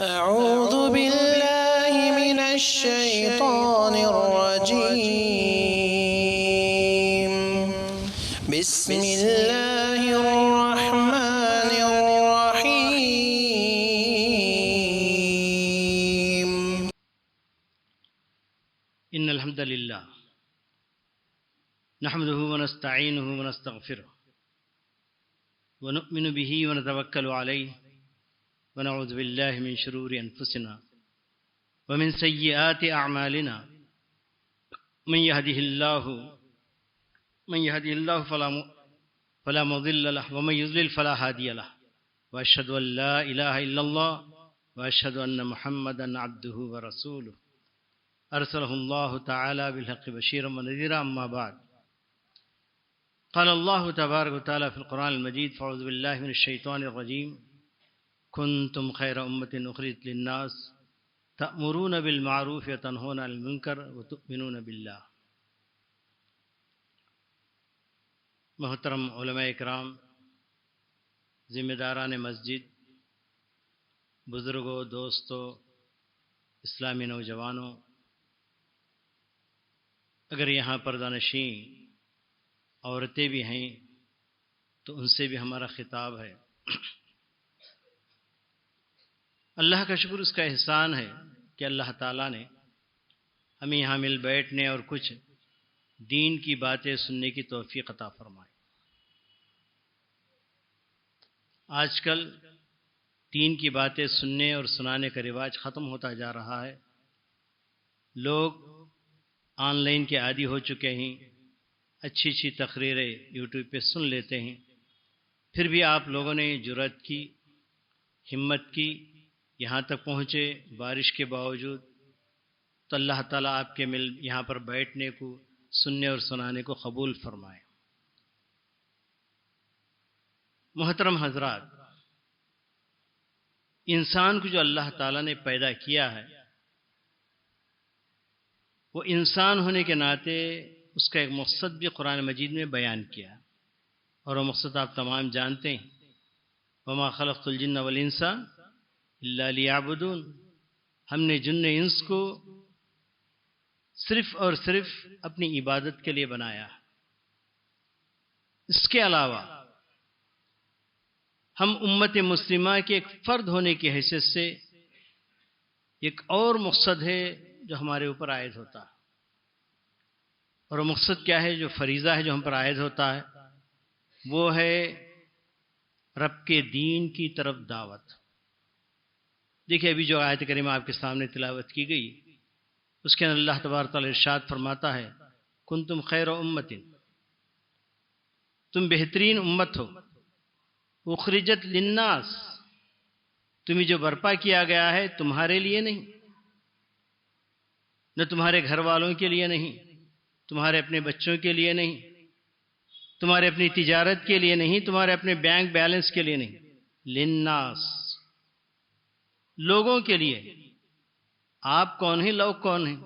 أعوذ بالله من الشيطان الرجيم بسم الله الرحمن الرحيم إن الحمد لله نحمده ونستعينه ونستغفره ونؤمن به ونتوكل عليه ونعوذ بالله من شرور أنفسنا ومن سيئات أعمالنا من يهده الله فلا مضل له ومن يضلل فلا هادي له وأشهد أن لا إله إلا الله وأشهد أن محمدا عبده ورسوله أرسله الله تعالى بالحق بشيرا ونذيرا أما بعد قال الله تبارك وتعالى في القرآن المجيد فأعوذ بالله من الشيطان الرجيم كنتم خير أمة أخرجت للناس تأمرون بالمعروف وتنهون عن المنكر وتؤمنون بالله. محترم علماء اکرام، ذمہ داران مسجد، بزرگوں، دوستوں، اسلامی نوجوانوں، اگر یہاں پردہ نشین عورتیں بھی ہیں تو ان سے بھی ہمارا خطاب ہے. اللہ کا شکر، اس کا احسان ہے کہ اللہ تعالیٰ نے ہمیں یہاں مل بیٹھنے اور کچھ دین کی باتیں سننے کی توفیق عطا فرمائی. آج کل دین کی باتیں سننے اور سنانے کا رواج ختم ہوتا جا رہا ہے. لوگ آن لائن کے عادی ہو چکے ہیں، اچھی اچھی تقریریں یوٹیوب پہ سن لیتے ہیں. پھر بھی آپ لوگوں نے جرأت کی، ہمت کی، یہاں تک پہنچے بارش کے باوجود، تو اللہ تعالیٰ آپ کے مل یہاں پر بیٹھنے کو، سننے اور سنانے کو قبول فرمائے. محترم حضرات، انسان کو جو اللہ تعالیٰ نے پیدا کیا ہے، وہ انسان ہونے کے ناطے اس کا ایک مقصد بھی قرآن مجید میں بیان کیا، اور وہ مقصد آپ تمام جانتے ہیں. وما خلقت الجن والانس الا لیعبدون. ہم نے جن انس کو صرف اور صرف اپنی عبادت کے لیے بنایا. اس کے علاوہ ہم امت مسلمہ کے ایک فرد ہونے کی حیثیت سے ایک اور مقصد ہے جو ہمارے اوپر عائد ہوتا ہے. اور وہ مقصد کیا ہے؟ جو فریضہ ہے جو ہم پر عائد ہوتا ہے، وہ ہے رب کے دین کی طرف دعوت. دیکھیے، ابھی جو آیت کریمہ آپ کے سامنے تلاوت کی گئی، اس کے اندر اللہ تبارک تعالیٰ ارشاد فرماتا ہے کنتم خیر امت، تم بہترین امت ہو، اخرجت للناس، تمہیں جو برپا کیا گیا ہے تمہارے لیے نہیں، نہ تمہارے گھر والوں کے لیے نہیں، تمہارے اپنے بچوں کے لیے نہیں، تمہارے اپنی تجارت کے لیے نہیں، تمہارے اپنے بینک بیلنس کے لیے نہیں، للناس، لوگوں کے لیے. آپ کون ہیں؟ لوگ کون ہیں؟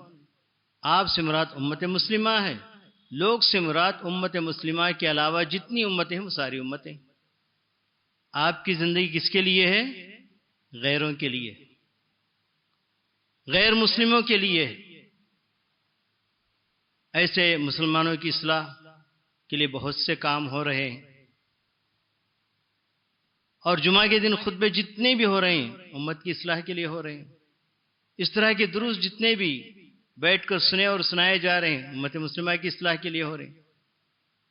آپ سے مراد امت مسلمہ ہے. لوگ سے مراد امت مسلمہ کے علاوہ جتنی امتیں ہیں وہ ساری امتیں. آپ کی زندگی کس کے لیے ہے؟ غیروں کے لیے، غیر مسلموں کے لیے. ایسے مسلمانوں کی اصلاح کے لیے بہت سے کام ہو رہے ہیں، اور جمعہ کے دن خطبے جتنے بھی ہو رہے ہیں امت کی اصلاح کے لیے ہو رہے ہیں. اس طرح کے دروس جتنے بھی بیٹھ کر سنے اور سنائے جا رہے ہیں امت مسلمہ کی اصلاح کے لیے ہو رہے ہیں.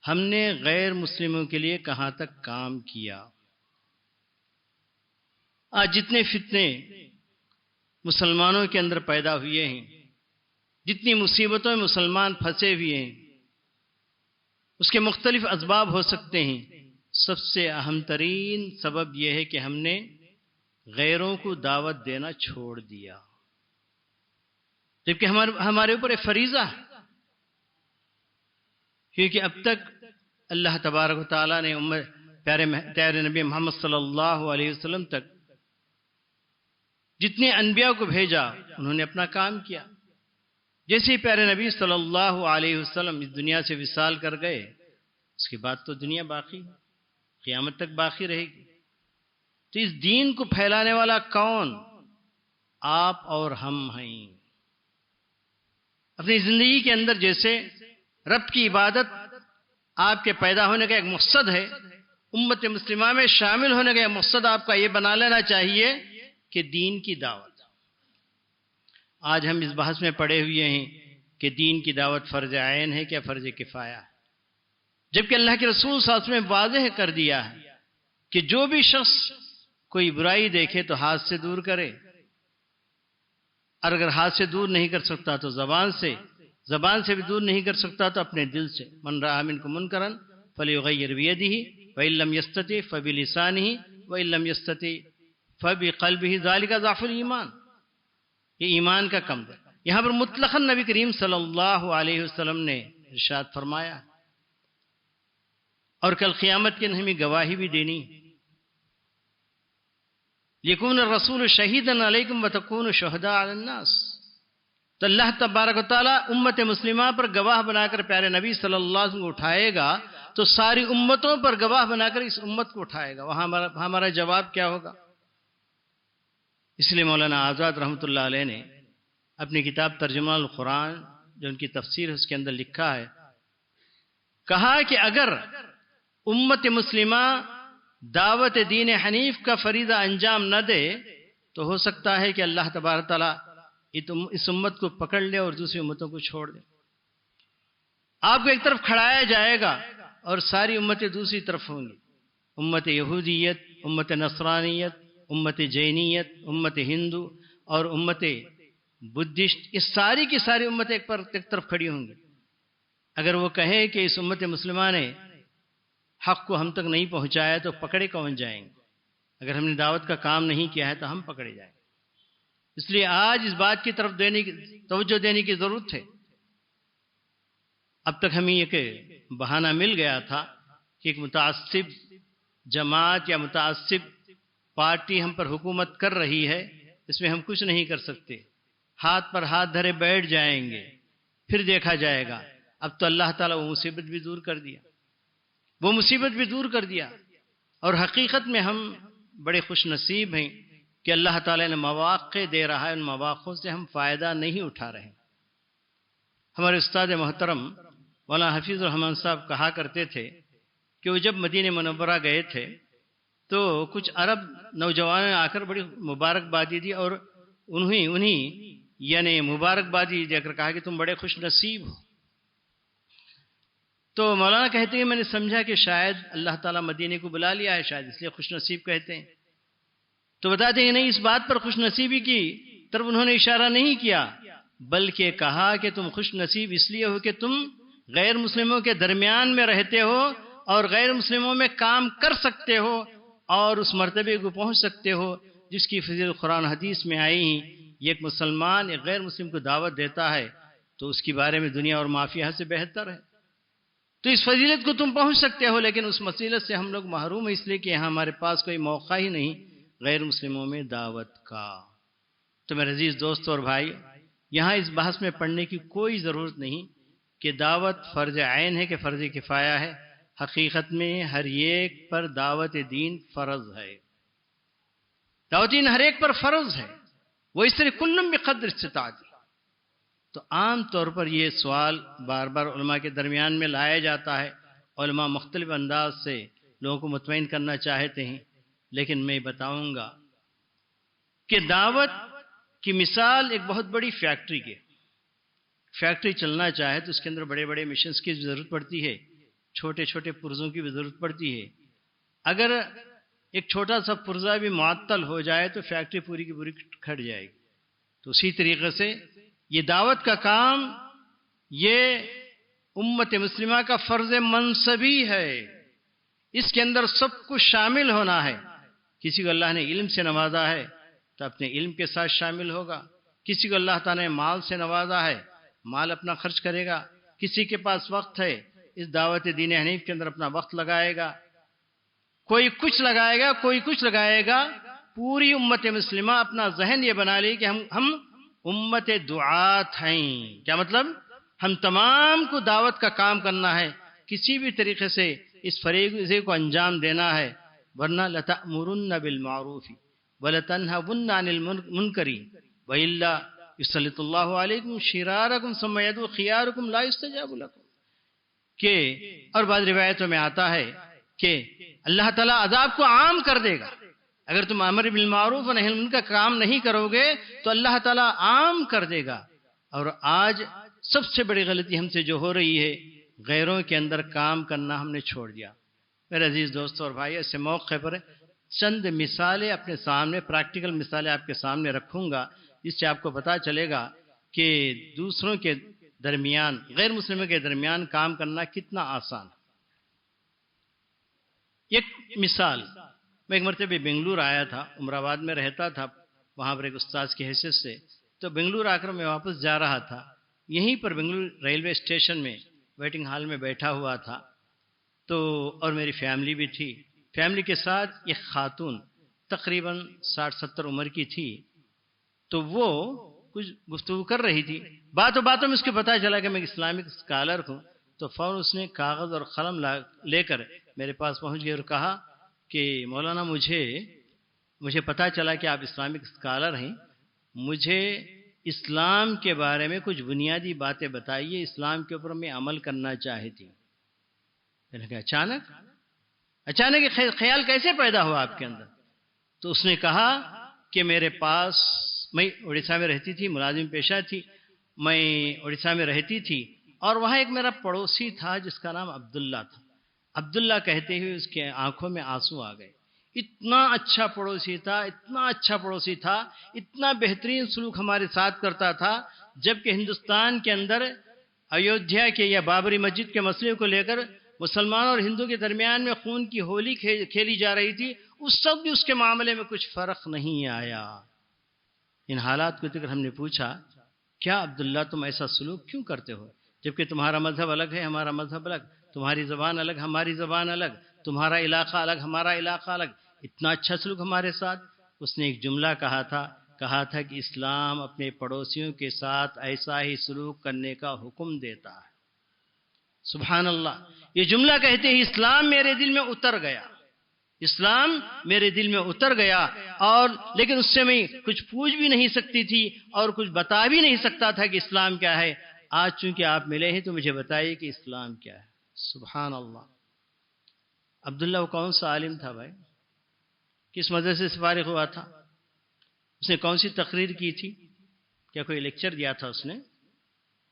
ہم نے غیر مسلموں کے لیے کہاں تک کام کیا؟ آج جتنے فتنے مسلمانوں کے اندر پیدا ہوئے ہیں، جتنی مصیبتوں میں مسلمان پھنسے ہوئے ہیں، اس کے مختلف اسباب ہو سکتے ہیں. سب سے اہم ترین سبب یہ ہے کہ ہم نے غیروں کو دعوت دینا چھوڑ دیا، جبکہ ہمارے اوپر ایک فریضہ ہے. کیونکہ اب تک اللہ تبارک و تعالیٰ نے پیارے نبی محمد صلی اللہ علیہ وسلم تک جتنے انبیاء کو بھیجا انہوں نے اپنا کام کیا. جیسے ہی پیارے نبی صلی اللہ علیہ وسلم اس دنیا سے وصال کر گئے، اس کے بعد تو دنیا باقی، قیامت تک باقی رہے گی. تو اس دین کو پھیلانے والا کون؟ آپ اور ہم ہیں۔ اپنی زندگی کے اندر جیسے رب کی عبادت آپ کے پیدا ہونے کا ایک مقصد ہے، امت مسلمہ میں شامل ہونے کا ایک مقصد آپ کا یہ بنا لینا چاہیے کہ دین کی دعوت۔ آج ہم اس بحث میں پڑے ہوئے ہیں کہ دین کی دعوت فرض عین ہے کیا فرض کفایہ ہے، جبکہ اللہ کے رسول صلی اللہ علیہ وسلم نے واضح کر دیا ہے کہ جو بھی شخص کوئی برائی دیکھے تو ہاتھ سے دور کرے، اور اگر ہاتھ سے دور نہیں کر سکتا تو زبان سے بھی دور نہیں کر سکتا تو اپنے دل سے۔ من رأى منکم منکرا فلیغیر بیدہ وإن لم یستطع فبلسانہ وإن لم یستطع فبقلبہ ذلک ضعف الایمان۔ یہ ایمان کا کم ہے۔ یہاں پر مطلقاً نبی کریم صلی اللہ علیہ وسلم نے ارشاد فرمایا، اور کل قیامت کے دن ہمیں گواہی بھی دینی، لیکن الرسول شہیدا علیکم وتکونوا شہداء علی الناس۔ تو اللہ تبارک و تعالیٰ امت مسلمہ پر گواہ بنا کر پیارے نبی صلی اللہ علیہ وسلم کو اٹھائے گا تو ساری امتوں پر گواہ بنا کر اس امت کو اٹھائے گا۔ وہاں ہمارا جواب کیا ہوگا؟ اس لیے مولانا آزاد رحمۃ اللہ علیہ نے اپنی کتاب ترجمہ القرآن جو ان کی تفسیر ہے اس کے اندر لکھا ہے، کہا کہ اگر امت مسلمہ دعوت دین حنیف کا فریضہ انجام نہ دے تو ہو سکتا ہے کہ اللہ تبارک تعالیٰ اس امت کو پکڑ لے اور دوسری امتوں کو چھوڑ دے۔ آپ کو ایک طرف کھڑایا جائے گا اور ساری امتیں دوسری طرف ہوں گی، امت یہودیت، امت نصرانیت، امت جینیت، امت ہندو اور امت بدھسٹ، اس ساری کی ساری امتیں ایک طرف کھڑی ہوں گی۔ اگر وہ کہے کہ اس امت مسلمہ نے حق کو ہم تک نہیں پہنچایا تو پکڑے کون جائیں گے؟ اگر ہم نے دعوت کا کام نہیں کیا ہے تو ہم پکڑے جائیں گے۔ اس لیے آج اس بات کی طرف توجہ دینے کی ضرورت ہے۔ اب تک ہمیں ایک بہانہ مل گیا تھا کہ ایک متعصب جماعت یا متعصب پارٹی ہم پر حکومت کر رہی ہے، اس میں ہم کچھ نہیں کر سکتے، ہاتھ پر ہاتھ دھرے بیٹھ جائیں گے، پھر دیکھا جائے گا۔ اب تو اللہ تعالیٰ وہ مصیبت بھی دور کر دیا، اور حقیقت میں ہم بڑے خوش نصیب ہیں کہ اللہ تعالیٰ نے مواقع دے رہا ہے، ان مواقعوں سے ہم فائدہ نہیں اٹھا رہے۔ ہمارے استاد محترم مولانا حفیظ الرحمان صاحب کہا کرتے تھے کہ وہ جب مدینہ منورہ گئے تھے تو کچھ عرب نوجوانوں نے آ کر بڑی مبارکبادی دی، اور انہیں یعنی مبارکبادی دے کر کہا کہ تم بڑے خوش نصیب ہو۔ تو مولانا کہتے ہیں میں نے سمجھا کہ شاید اللہ تعالیٰ مدینہ کو بلا لیا ہے، شاید اس لیے خوش نصیب کہتے ہیں۔ تو بتاتے ہیں نہیں، اس بات پر خوش نصیبی کی طرف انہوں نے اشارہ نہیں کیا، بلکہ کہا کہ تم خوش نصیب اس لیے ہو کہ تم غیر مسلموں کے درمیان میں رہتے ہو اور غیر مسلموں میں کام کر سکتے ہو اور اس مرتبے کو پہنچ سکتے ہو جس کی فضیلت قرآن حدیث میں آئی ہیں۔ یہ ایک مسلمان ایک غیر مسلم کو دعوت دیتا ہے تو اس کے بارے میں دنیا اور مافیہ سے بہتر ہے۔ تو اس فضیلت کو تم پہنچ سکتے ہو، لیکن اس فضیلت سے ہم لوگ محروم ہیں، اس لیے کہ ہمارے پاس کوئی موقع ہی نہیں غیر مسلموں میں دعوت کا۔ تو میرے عزیز دوست اور بھائی، یہاں اس بحث میں پڑھنے کی کوئی ضرورت نہیں کہ دعوت فرض عین ہے کہ فرض کفایہ ہے۔ حقیقت میں ہر ایک پر دعوت دین فرض ہے، دعوت دین ہر ایک پر فرض ہے۔ وہ اس طرح کلم بقدر استطاعت۔ تو عام طور پر یہ سوال بار بار علماء کے درمیان میں لایا جاتا ہے، علماء مختلف انداز سے لوگوں کو مطمئن کرنا چاہتے ہیں، لیکن میں بتاؤں گا کہ دعوت کی مثال ایک بہت بڑی فیکٹری کی۔ فیکٹری چلنا چاہے تو اس کے اندر بڑے بڑے مشنز کی ضرورت پڑتی ہے، چھوٹے چھوٹے پرزوں کی بھی ضرورت پڑتی ہے۔ اگر ایک چھوٹا سا پرزہ بھی معطل ہو جائے تو فیکٹری پوری کی پوری کھٹ جائے گی۔ تو اسی طریقے سے یہ دعوت کا کام یہ امت مسلمہ کا فرض منصبی ہے، اس کے اندر سب کچھ شامل ہونا ہے۔ کسی کو اللہ نے علم سے نوازا ہے تو اپنے علم کے ساتھ شامل ہوگا، کسی کو اللہ تعالیٰ نے مال سے نوازا ہے، مال اپنا خرچ کرے گا، کسی کے پاس وقت ہے اس دعوت دین حنیف کے اندر اپنا وقت لگائے گا، کوئی کچھ لگائے گا، کوئی کچھ لگائے گا۔ پوری امت مسلمہ اپنا ذہن یہ بنا لی کہ ہم امت دعات ہیں۔ کیا مطلب؟ ہم تمام کو دعوت کا کام کرنا ہے، کسی بھی طریقے سے اس فریضے کو انجام دینا ہے، ورنہ لَتَأْمُرُنَّ بِالْمَعْرُوفِ وَلَتَنْهَوُنَّ عَنِ الْمُنْكَرِ وَإِلَّا يُسَلِّطُ اللَّهُ عَلَيْكُمْ شِرَارَكُمْ ثُمَّ يَدْعُو خِيَارَكُمْ لَا يُسْتَجَابُ لَكُمْ کہ اور بعض روایتوں میں آتا ہے کہ اللہ تعالیٰ عذاب کو عام کر دے گا اگر تم امر بالمعروف و نہی عن المنکر کا کام نہیں کرو گے تو اللہ تعالیٰ عام کر دے گا. اور آج سب سے بڑی غلطی ہم سے جو ہو رہی ہے غیروں کے اندر کام کرنا ہم نے چھوڑ دیا. میرے عزیز دوستوں اور بھائی ایسے موقع پر چند مثالیں اپنے سامنے پریکٹیکل مثالیں آپ کے سامنے رکھوں گا جس سے آپ کو پتہ چلے گا کہ دوسروں کے درمیان غیر مسلموں کے درمیان کام کرنا کتنا آسان ہے. ایک مثال میں ایک مرتبہ بنگلور آیا تھا، عمر آباد میں رہتا تھا وہاں پر ایک استاذ کی حیثیت سے. تو بنگلور آ کر میں واپس جا رہا تھا، یہیں پر بنگلور ریلوے اسٹیشن میں ویٹنگ ہال میں بیٹھا ہوا تھا تو اور میری فیملی بھی تھی. فیملی کے ساتھ ایک خاتون تقریباً 60-70 عمر کی تھی. تو وہ کچھ گفتگو کر رہی تھی، باتوں باتوں میں اس کو پتہ چلا کہ میں اسلامک اسکالر ہوں. تو فوراً اس نے کاغذ اور قلم لے کر میرے پاس پہنچ گئی اور کہا کہ مولانا مجھے پتہ چلا کہ آپ اسلامک اسکالر ہیں، مجھے اسلام کے بارے میں کچھ بنیادی باتیں بتائیے، اسلام کے اوپر میں عمل کرنا چاہتی ہوں. میں نے کہا اچانک یہ خیال کیسے پیدا ہوا آپ کے اندر؟ تو اس نے کہا کہ میرے پاس میں اڑیسہ میں رہتی تھی، ملازم پیشہ تھی، میں اڑیسہ میں رہتی تھی اور وہاں ایک میرا پڑوسی تھا جس کا نام عبداللہ تھا. عبداللہ کہتے ہوئے اس کے آنکھوں میں آنسو آ گئے. اتنا اچھا پڑوسی تھا، اتنا بہترین سلوک ہمارے ساتھ کرتا تھا. جبکہ ہندوستان کے اندر ایودھیا کے یا بابری مسجد کے مسئلے کو لے کر مسلمانوں اور ہندو کے درمیان میں خون کی ہولی کھیلی جا رہی تھی، اس وقت بھی اس کے معاملے میں کچھ فرق نہیں آیا. ان حالات کو دیکھ کر ہم نے پوچھا کیا عبداللہ تم ایسا سلوک کیوں کرتے ہو؟ جبکہ تمہارا مذہب الگ ہے، ہمارا مذہب الگ، تمہاری زبان الگ، ہماری زبان الگ، تمہارا علاقہ الگ، ہمارا علاقہ الگ، اتنا اچھا سلوک ہمارے ساتھ. اس نے ایک جملہ کہا تھا کہ اسلام اپنے پڑوسیوں کے ساتھ ایسا ہی سلوک کرنے کا حکم دیتا ہے. سبحان اللہ. یہ جملہ کہتے ہی اسلام میرے دل میں اتر گیا اور لیکن اس سے میں کچھ پوچھ بھی نہیں سکتی تھی اور کچھ بتا بھی نہیں سکتا تھا کہ اسلام کیا ہے. آج چونکہ آپ ملے ہیں تو مجھے بتائیے کہ اسلام کیا ہے. سبحان اللہ. عبداللہ وہ کون سا عالم تھا بھائی؟ کس مدرسے سے فارغ ہوا تھا؟ اس نے کون سی تقریر کی تھی؟ کیا کوئی لیکچر دیا تھا اس نے؟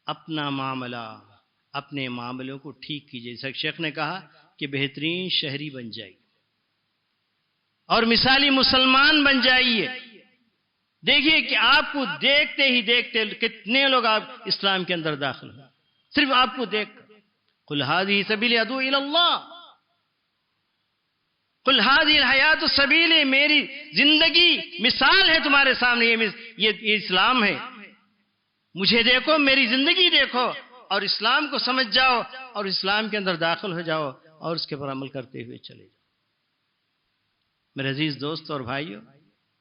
اپنا معاملہ، اپنے معاملوں کو ٹھیک کیجیے. جیسا شیخ نے کہا کہ بہترین شہری بن جائیے اور مثالی مسلمان بن جائیے. دیکھیے کہ آپ کو دیکھتے ہی کتنے لوگ آپ اسلام کے اندر داخل ہیں صرف آپ کو دیکھ. قل هذه سبیلی ادعو الی اللہ، قل هذه الحیات سبیلی، میری زندگی مثال ہے تمہارے سامنے، یہ اسلام ہے. مجھے دیکھو، میری زندگی دیکھو اور اسلام کو سمجھ جاؤ اور اسلام کے اندر داخل ہو جاؤ اور اس کے پر عمل کرتے ہوئے چلے جاؤ. میرے عزیز دوست اور بھائیو،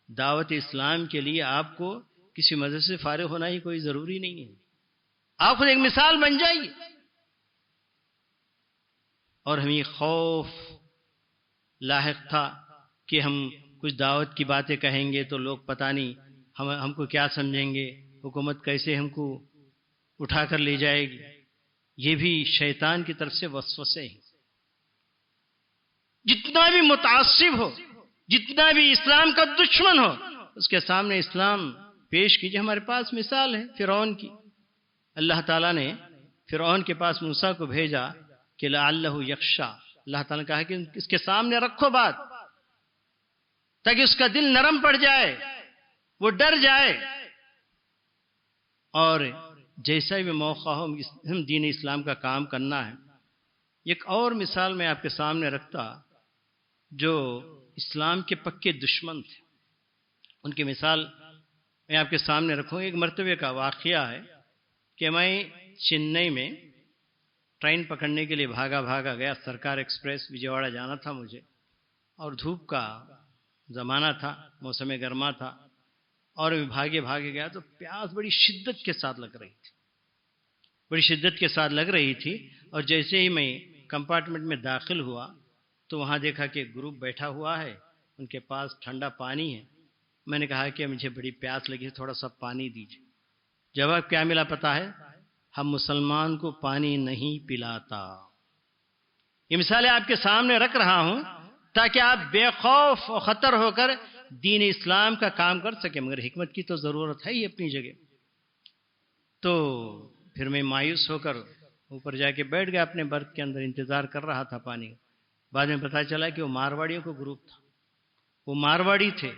دعوت اسلام کے لیے آپ کو کسی مدرسے سے فارغ ہونا ہی کوئی ضروری نہیں ہے. آپ خود ایک مثال بن جائیے. اور ہمیں خوف لاحق تھا کہ ہم کچھ دعوت کی باتیں کہیں گے تو لوگ پتہ نہیں ہم کو کیا سمجھیں گے، حکومت کیسے ہم کو اٹھا کر لے جائے گی. یہ بھی شیطان کی طرف سے وسوسے ہیں. جتنا بھی متعصب ہو، جتنا بھی اسلام کا دشمن ہو، اس کے سامنے اسلام پیش کیجیے. ہمارے پاس مثال ہے فرعون کی. اللہ تعالیٰ نے فرعون کے پاس موسیٰ کو بھیجا کہ لعلہ یخشی. اللہ تعالیٰ نے کہا کہ اس کے سامنے رکھو بات تاکہ اس کا دل نرم پڑ جائے، وہ ڈر جائے. اور جیسا بھی موقع ہو ہم دین اسلام کا کام کرنا ہے. ایک اور مثال میں آپ کے سامنے رکھتا جو اسلام کے پکے دشمن تھے، ان کی مثال میں آپ کے سامنے رکھوں. ایک مرتبہ کا واقعہ ہے کہ میں چنئی میں ٹرین پکڑنے کے لیے بھاگا گیا. سرکار ایکسپریس وجےواڑا جانا تھا مجھے اور دھوپ کا زمانہ تھا، موسم گرما تھا اور بھاگے گیا تو پیاس بڑی شدت کے ساتھ لگ رہی تھی. اور جیسے ہی میں کمپارٹمنٹ میں داخل ہوا تو وہاں دیکھا کہ گروپ بیٹھا ہوا ہے، ان کے پاس ٹھنڈا پانی ہے میں نے کہا کہ مجھے بڑی پیاس لگی ہے، تھوڑا سا پانی دیجیے۔ جواب کیا ملا پتہ ہے؟ ہم مسلمان کو پانی نہیں پلاتا۔ یہ مثالیں آپ کے سامنے رکھ رہا ہوں تاکہ آپ بے خوف و خطر ہو کر دین اسلام کا کام کر سکیں، مگر حکمت کی تو ضرورت ہے ہی اپنی جگہ۔ تو پھر میں مایوس ہو کر اوپر جا کے بیٹھ گیا اپنے برتھ کے اندر، انتظار کر رہا تھا پانی۔ بعد میں پتہ چلا کہ وہ مارواڑیوں کا گروپ تھا، وہ مارواڑی تھے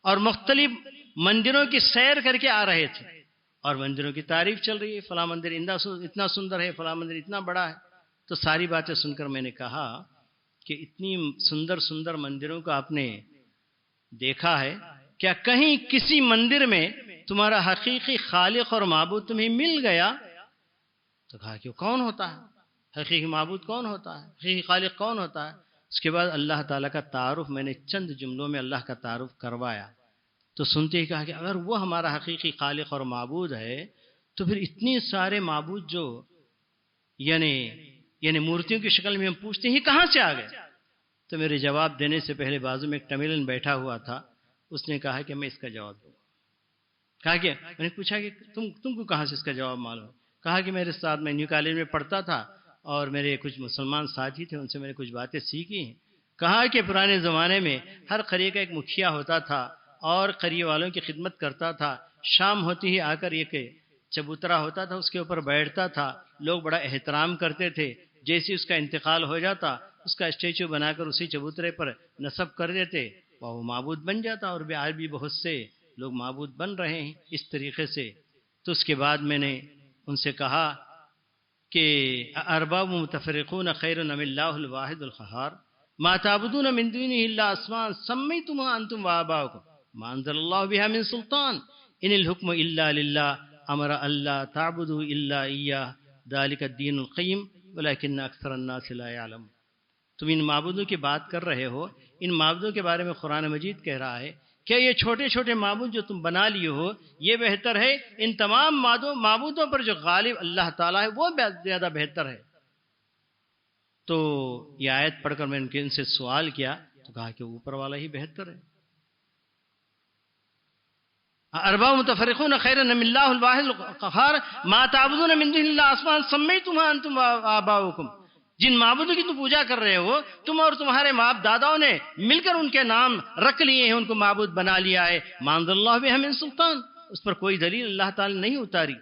اور مختلف مندروں کی سیر کر کے آ رہے تھے، اور مندروں کی تعریف چل رہی ہے، فلاں مندر اتنا سندر ہے، فلاں مندر اتنا بڑا ہے۔ تو ساری باتیں سن کر میں نے کہا کہ اتنی سندر سندر مندروں کو آپ نے دیکھا ہے، کیا کہیں کسی مندر میں تمہارا حقیقی خالق اور معبود تمہیں مل گیا؟ تو کہا کہ وہ کون ہوتا ہے، حقیقی معبود کون ہوتا ہے، حقیقی خالق کون ہوتا ہے؟ اس کے بعد اللہ تعالیٰ کا تعارف میں نے چند جملوں میں اللہ کا تعارف کروایا۔ تو سنتے ہی کہا کہ اگر وہ ہمارا حقیقی خالق اور معبود ہے تو پھر اتنے سارے معبود جو یعنی مورتیوں کی شکل میں ہم پوچھتے ہیں کہاں سے آ گئے؟ تو میرے جواب دینے سے پہلے بازو میں ایک تملن بیٹھا ہوا تھا، اس نے کہا کہ میں اس کا جواب دوں گا۔ کہا کہ میں نے پوچھا کہ تم کو کہاں سے اس کا جواب معلوم ہے؟ کہا کہ میرے ساتھ میں نیو کالج میں پڑھتا تھا اور میرے کچھ مسلمان ساتھی تھے، ان سے میں نے کچھ باتیں سیکھی ہیں۔ کہا کہ پرانے زمانے میں ہر قریے کا ایک مکھیا ہوتا تھا اور قریے والوں کی خدمت کرتا تھا، شام ہوتی ہی آ کر ایک چبوترا ہوتا تھا، اس کے اوپر بیٹھتا تھا، لوگ بڑا احترام کرتے تھے، جیسے اس کا انتقال ہو جاتا اس کا اسٹیچو بنا کر اسی چبوترے پر نصب کر دیتے، وہ معبود بن جاتا، اور آج بھی بہت سے لوگ معبود بن رہے ہیں اس طریقے سے۔ تو اس کے بعد میں نے ان سے کہا کہ ارباب متفرقون خیر ام اللہ الواحد القہار ما تعبدون من دونه الا اسماء سميتموها انتم وآباؤكم ما انزل الله بها من سلطان ان الحكم الا لله امر الا تعبدوا الا اياه ذلك الدين القيم ولكن اکثر الناس لا يعلمون۔ تم ان معبودوں کی بات کر رہے ہو، ان معبودوں کے بارے میں قرآن مجید کہہ رہا ہے کہ یہ چھوٹے چھوٹے معبود جو تم بنا لیے ہو یہ بہتر ہے ان تمام معبودوں پر جو غالب اللہ تعالیٰ ہے وہ زیادہ بہتر ہے۔ تو یہ آیت پڑھ کر میں ان سے سوال کیا تو کہا کہ اوپر والا ہی بہتر ہے۔ ارباب متفرقون خیر ام اللہ الواحد القہار ما تعبدون من دون اللہ اسماء سمیتموها انتم وآباؤکم، جن معبودوں کی تم پوجا کر رہے ہو تم اور تمہارے باپ داداؤں نے مل کر ان کے نام رکھ لیے ہیں، ان کو معبود بنا لیا ہے۔ ما انزل اللہ بها من سلطان، اس پر کوئی دلیل اللہ تعالی نہیں اتاری۔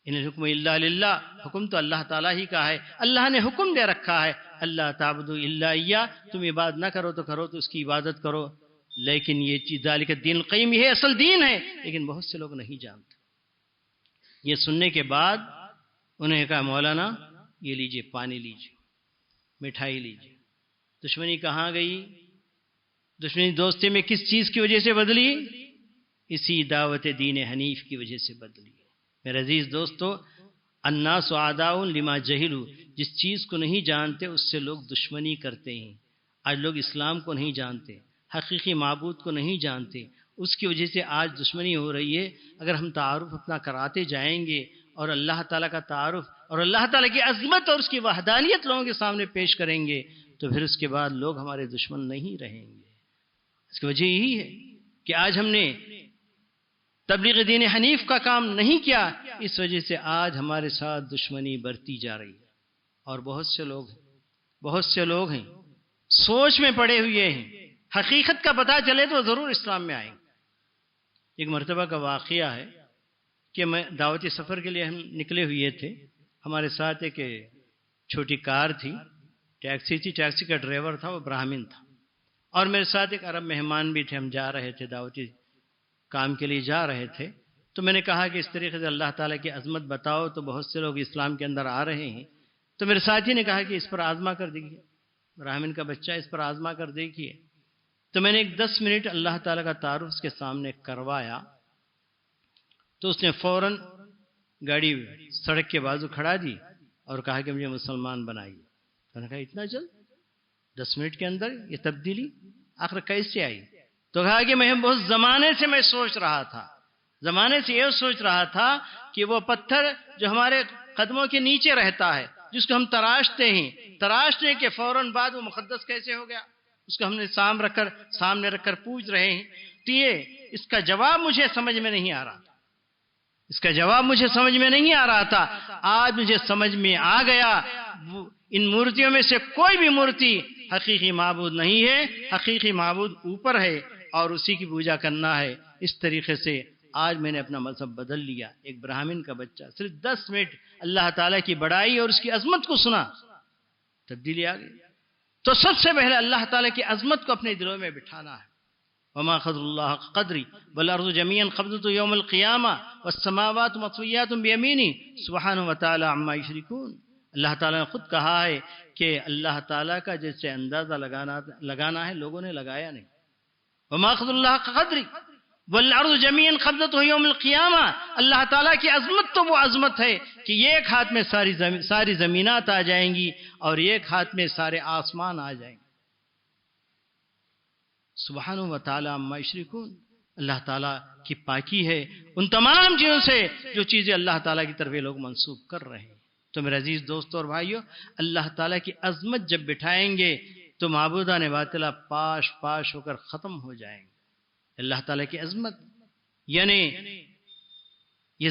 ان الحکم الا للہ، حکم تو اللہ تعالیٰ ہی کا ہے، اللہ نے حکم دے رکھا ہے اللہ تعبدوا الا اياه، تم عبادت نہ کرو تو اس کی عبادت کرو، لیکن یہ چیز ذالک الدین القیم، یہ اصل دین ہے، لیکن بہت سے لوگ نہیں جانتے۔ یہ سننے کے بعد انہوں نے کہا مولانا یہ لیجئے، پانی لیجئے، مٹھائی لیجئے۔ دشمنی کہاں گئی؟ دشمنی دوستی میں کس چیز کی وجہ سے بدلی؟ اسی دعوت دین حنیف کی وجہ سے بدلی۔ میرے عزیز دوستو، الناس اعداء لما جہلوا، جس چیز کو نہیں جانتے اس سے لوگ دشمنی کرتے ہیں۔ آج لوگ اسلام کو نہیں جانتے، حقیقی معبود کو نہیں جانتے، اس کی وجہ سے آج دشمنی ہو رہی ہے۔ اگر ہم تعارف اپنا کراتے جائیں گے اور اللہ تعالیٰ کا تعارف اور اللہ تعالیٰ کی عظمت اور اس کی وحدانیت لوگوں کے سامنے پیش کریں گے تو پھر اس کے بعد لوگ ہمارے دشمن نہیں رہیں گے۔ اس کی وجہ یہی ہے کہ آج ہم نے تبلیغ دین حنیف کا کام نہیں کیا، اس وجہ سے آج ہمارے ساتھ دشمنی بڑھتی جا رہی ہے، اور بہت سے لوگ ہیں سوچ میں پڑے ہوئے ہیں، حقیقت کا پتہ چلے تو ضرور اسلام میں آئیں گے۔ ایک مرتبہ کا واقعہ ہے کہ میں دعوتی سفر کے لیے ہم نکلے ہوئے تھے، ہمارے ساتھ ایک چھوٹی کار تھی، ٹیکسی تھی، ٹیکسی کا ڈرائیور تھا وہ براہمن تھا، اور میرے ساتھ ایک عرب مہمان بھی تھے، ہم جا رہے تھے دعوتی کام کے لیے جا رہے تھے۔ تو میں نے کہا کہ اس طریقے سے اللہ تعالیٰ کی عظمت بتاؤ تو بہت سے لوگ اسلام کے اندر آ رہے ہیں۔ تو میرے ساتھی نے کہا کہ اس پر آزما کر دیکھیے، براہمن کا بچہ اس پر آزما کر دیکھیے۔ تو میں نے ایک 10 منٹ اللہ تعالیٰ کا تعارف اس کے سامنے کروایا تو اس نے فوراً گاڑی سڑک کے بازو کھڑا دی اور کہا کہ مجھے مسلمان بنائیے۔ میں نے کہا اتنا جلد 10 منٹ کے اندر یہ تبدیلی آخر کیسے آئی؟ تو کہا کہ میں بہت زمانے سے میں سوچ رہا تھا، زمانے سے یہ سوچ رہا تھا کہ وہ پتھر جو ہمارے قدموں کے نیچے رہتا ہے جس کو ہم تراشتے ہیں، تراشنے کے فوراً بعد وہ مقدس کیسے ہو گیا؟ اس کو ہم نے سامنے رکھ کر پوچھ رہے ہیں۔ چھٹی ہے، اس کا جواب مجھے سمجھ میں نہیں آ رہا تھا، اس کا جواب مجھے سمجھ میں نہیں آ رہا تھا، آج مجھے سمجھ میں آ گیا۔ ان مورتیوں میں سے کوئی بھی مورتی حقیقی معبود نہیں ہے، حقیقی معبود اوپر ہے اور اسی کی پوجا کرنا ہے۔ اس طریقے سے آج میں نے اپنا مذہب بدل لیا۔ ایک برہمن کا بچہ صرف 10 منٹ اللہ تعالیٰ کی بڑائی اور اس کی عظمت کو سنا، تبدیلی آ گئی۔ تو سب سے پہلے اللہ تعالیٰ کی عظمت کو اپنے دلوں میں بٹھانا ہے۔ وما قدر اللہ حق قدری والارض جميعا قبضته يوم القیامہ والسماوات مطویات بیمینہ سبحانہ وتعالی عما یشرکون۔ اللہ تعالیٰ نے خود کہا ہے کہ اللہ تعالیٰ کا جیسے اندازہ لگانا ہے لوگوں نے لگایا نہیں۔ وما قدر اللہ حق قدری والارض جميعا قبضته يوم القیامہ، اللہ تعالیٰ کی عظمت تو وہ عظمت ہے کہ ایک ہاتھ میں ساری زمینات آ جائیں گی اور ایک ہاتھ میں سارے آسمان آ جائیں گے۔ سبحانہ وتعالی عما یشرکون، اللہ تعالیٰ کی پاکی ہے ان تمام چیزوں سے جو چیزیں اللہ تعالیٰ کی طرف یہ لوگ منسوب کر رہے ہیں۔ تو میرے عزیز دوستوں اور بھائیوں، اللہ تعالیٰ کی عظمت جب بٹھائیں گے تو معبودان باطلہ پاش پاش ہو کر ختم ہو جائیں گے۔ اللہ تعالیٰ کی عظمت یعنی یہ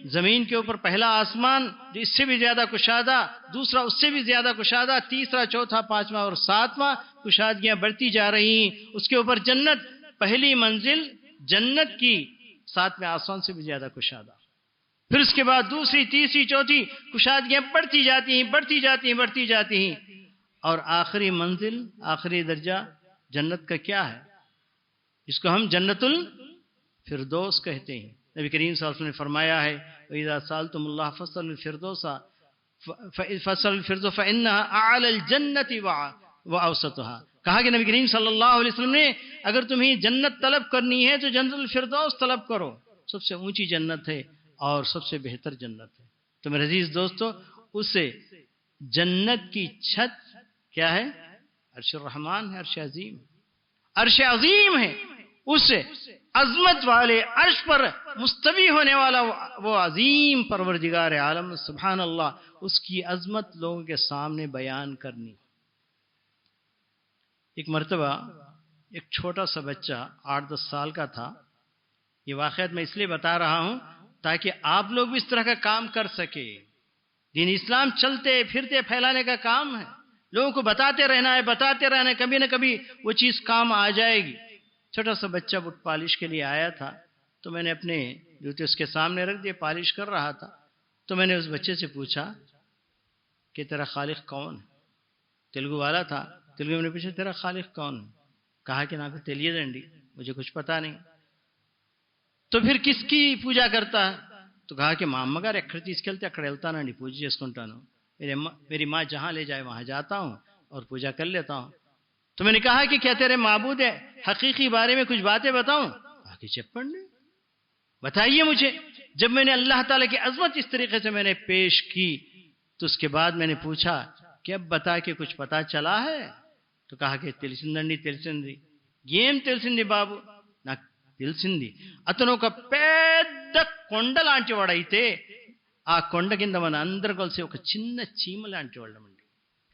زمین کے اوپر پہلا آسمان جو اس سے بھی زیادہ کشادہ، دوسرا اس سے بھی زیادہ کشادہ، تیسرا چوتھا پانچواں اور ساتواں کشادگیاں بڑھتی جا رہی ہیں۔ اس کے اوپر جنت، پہلی منزل جنت کی 7ویں آسمان سے بھی زیادہ کشادہ، پھر اس کے بعد دوسری تیسری چوتھی کشادگیاں بڑھتی جاتی ہیں اور آخری منزل، آخری درجہ جنت کا کیا ہے؟ اس کو ہم جنت الفردوس کہتے ہیں۔ نبی کریم صلی اللہ علیہ وسلم نے فرمایا ہے وَإِذَا سَأَلْتُمُ اللَّهَ فَاسْأَلُوا الْفِرْدَوْسَ فَإِنَّهَا أَعْلَى الْجَنَّةِ وَأَوْسَطُهَا۔ کہا کہ نبی کریم صلی اللہ علیہ وسلم نے اگر تمہیں جنت طلب کرنی ہے تو جنت الفردوس طلب کرو، سب سے اونچی جنت ہے اور سب سے بہتر جنت ہے۔ تو میرے عزیز دوستو، اسے جنت کی چھت کیا ہے؟ عرش الرحمان ہے، عرش عظیم، عرش عظیم ہے۔ اس عظمت والے عرش پر مستوی ہونے والا وہ عظیم پروردگار عالم، سبحان اللہ، اس کی عظمت لوگوں کے سامنے بیان کرنی۔ ایک مرتبہ ایک چھوٹا سا بچہ 8-10 سال کا تھا۔ یہ واقعات میں اس لیے بتا رہا ہوں تاکہ آپ لوگ بھی اس طرح کا کام کر سکے۔ دین اسلام چلتے پھرتے پھیلانے کا کام ہے، لوگوں کو بتاتے رہنا ہے، کبھی نہ کبھی وہ چیز کام آ جائے گی۔ چھوٹا سا بچہ بٹ پالش کے لیے آیا تھا، تو میں نے اپنے جوتے اس کے سامنے رکھ دیے، پالش کر رہا تھا۔ تو میں نے اس بچے سے پوچھا کہ تیرا خالق کون ہے؟ تیلگو والا تھا، تیلگو میں نے پوچھا تیرا خالق کون ہے؟ کہا کہ ناک تیلیے دنڈی، مجھے کچھ پتا نہیں۔ تو پھر کس کی پوجا کرتا ہے؟ تو کہا کہ ما అమ్మగారు ఎక్కడ తీసుకెళ్తే అక్కడ వెళ్తానండి, పూజ చేసుకుంటాను. میری ماں جہاں لے جائے وہاں جاتا ہوں اور پوجا کر لیتا ہوں. تو میں نے کہا کہ کیا تیرے معبود ہے حقیقی بارے میں کچھ باتیں بتاؤں؟ کہا کہ چپڑنے بتائیے مجھے. جب میں نے اللہ تعالیٰ کی عظمت اس طریقے سے میں نے پیش کی تو اس کے بعد میں نے پوچھا کہ اب بتا کہ کچھ پتا چلا ہے؟ تو کہا کہ తెలిసిందండి తెలిసింది. ఏం తెలిసింది బాబు? నాకు తెలిసింది అతను ఒక పెద్ద కొండ లాంటి వాడైతే ఆ కొండ కింద మన అందరం కలిసి ఒక చిన్న చీమ లాంటి వాళ్ళమండి.